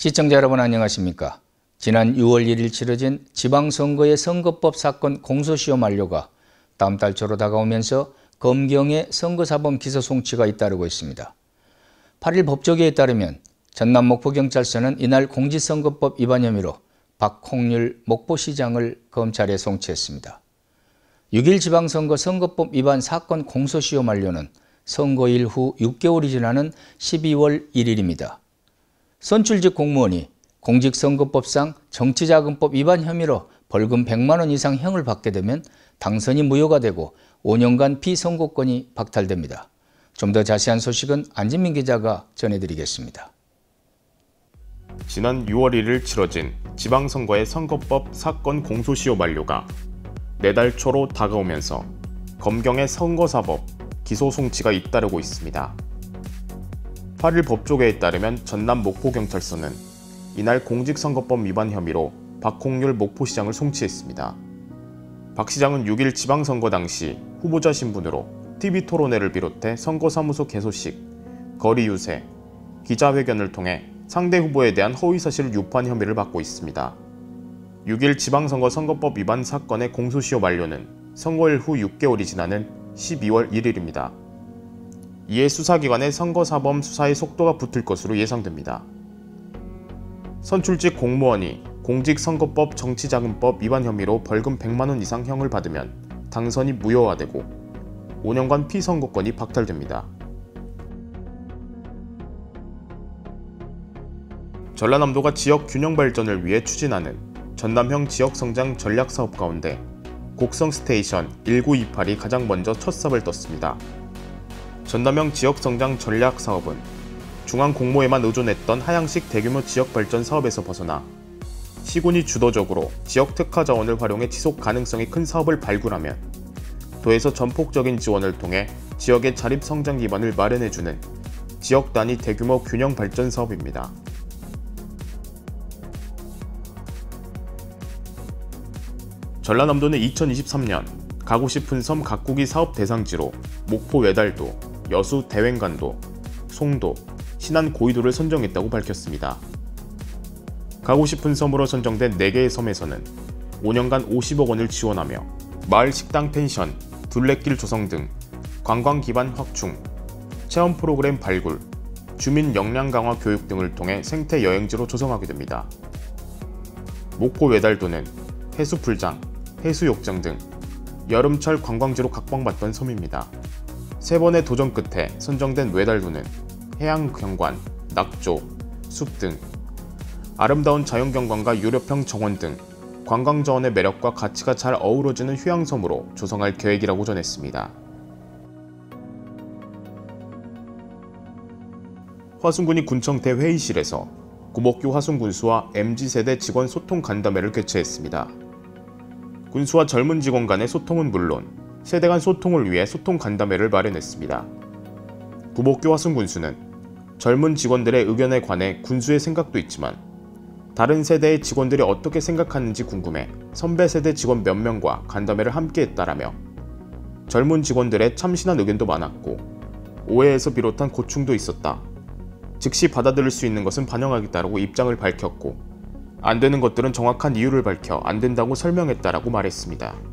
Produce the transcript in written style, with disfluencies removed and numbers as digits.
시청자 여러분 안녕하십니까? 지난 6월 1일 치러진 지방선거의 선거법 사건 공소시효 만료가 다음 달 초로 다가오면서 검경의 선거사범 기소 송치가 잇따르고 있습니다. 8일 법조계에 따르면 전남 목포경찰서는 이날 공직선거법 위반 혐의로 박홍률 목포시장을 검찰에 송치했습니다. 6일 지방선거 선거법 위반 사건 공소시효 만료는 선거일 후 6개월이 지나는 12월 1일입니다. 선출직 공무원이 공직선거법상 정치자금법 위반 혐의로 벌금 100만 원 이상 형을 받게 되면 당선이 무효가 되고 5년간 피선거권이 박탈됩니다. 좀 더 자세한 소식은 안진민 기자가 전해드리겠습니다. 지난 6월 1일 치러진 지방선거의 선거법 사건 공소시효 만료가 4달 초로 다가오면서 검경의 선거사법 기소 송치가 잇따르고 있습니다. 8일 법조계에 따르면 전남 목포경찰서는 이날 공직선거법 위반 혐의로 박홍률 목포시장을 송치했습니다. 박 시장은 6일 지방선거 당시 후보자 신분으로 TV토론회를 비롯해 선거사무소 개소식, 거리 유세, 기자회견을 통해 상대 후보에 대한 허위사실 유포한 혐의를 받고 있습니다. 6일 지방선거 선거법 위반 사건의 공소시효 만료는 선거일 후 6개월이 지나는 12월 1일입니다. 이에 수사기관의 선거사범 수사의 속도가 붙을 것으로 예상됩니다. 선출직 공무원이 공직선거법 정치자금법 위반 혐의로 벌금 100만 원 이상 형을 받으면 당선이 무효화되고 5년간 피선거권이 박탈됩니다. 전라남도가 지역 균형 발전을 위해 추진하는 전남형 지역성장 전략사업 가운데 곡성스테이션 1928이 가장 먼저 첫 삽을 떴습니다. 전남형 지역성장 전략사업은 중앙 공모에만 의존했던 하향식 대규모 지역발전 사업에서 벗어나 시군이 주도적으로 지역 특화 자원을 활용해 지속 가능성이 큰 사업을 발굴하면 도에서 전폭적인 지원을 통해 지역의 자립성장 기반을 마련해주는 지역 단위 대규모 균형 발전 사업입니다. 전라남도는 2023년 가고 싶은 섬 가꾸기 사업 대상지로 목포 외달도, 여수 대횡간도, 송도, 신안 고이도를 선정했다고 밝혔습니다. 가고 싶은 섬으로 선정된 4개의 섬에서는 5년간 50억 원을 지원하며 마을 식당 펜션, 둘레길 조성 등 관광 기반 확충, 체험 프로그램 발굴, 주민 역량 강화 교육 등을 통해 생태 여행지로 조성하게 됩니다. 목포 외달도는 해수풀장, 해수욕장 등 여름철 관광지로 각광받던 섬입니다. 3번의 도전 끝에 선정된 외달도는 해양 경관, 낙조, 숲 등 아름다운 자연경관과 유럽형 정원 등 관광자원의 매력과 가치가 잘 어우러지는 휴양섬으로 조성할 계획이라고 전했습니다. 화순군이 군청대 회의실에서 구목규 화순군수와 MZ세대 직원 소통 간담회를 개최했습니다. 군수와 젊은 직원 간의 소통은 물론 세대 간 소통을 위해 소통 간담회를 마련했습니다. 구목규 화순군수는 젊은 직원들의 의견에 관해 군수의 생각도 있지만 다른 세대의 직원들이 어떻게 생각하는지 궁금해 선배 세대 직원 몇 명과 간담회를 함께 했다라며 젊은 직원들의 참신한 의견도 많았고 오해에서 비롯한 고충도 있었다. 즉시 받아들일 수 있는 것은 반영하겠다라고 입장을 밝혔고 안 되는 것들은 정확한 이유를 밝혀 안 된다고 설명했다라고 말했습니다.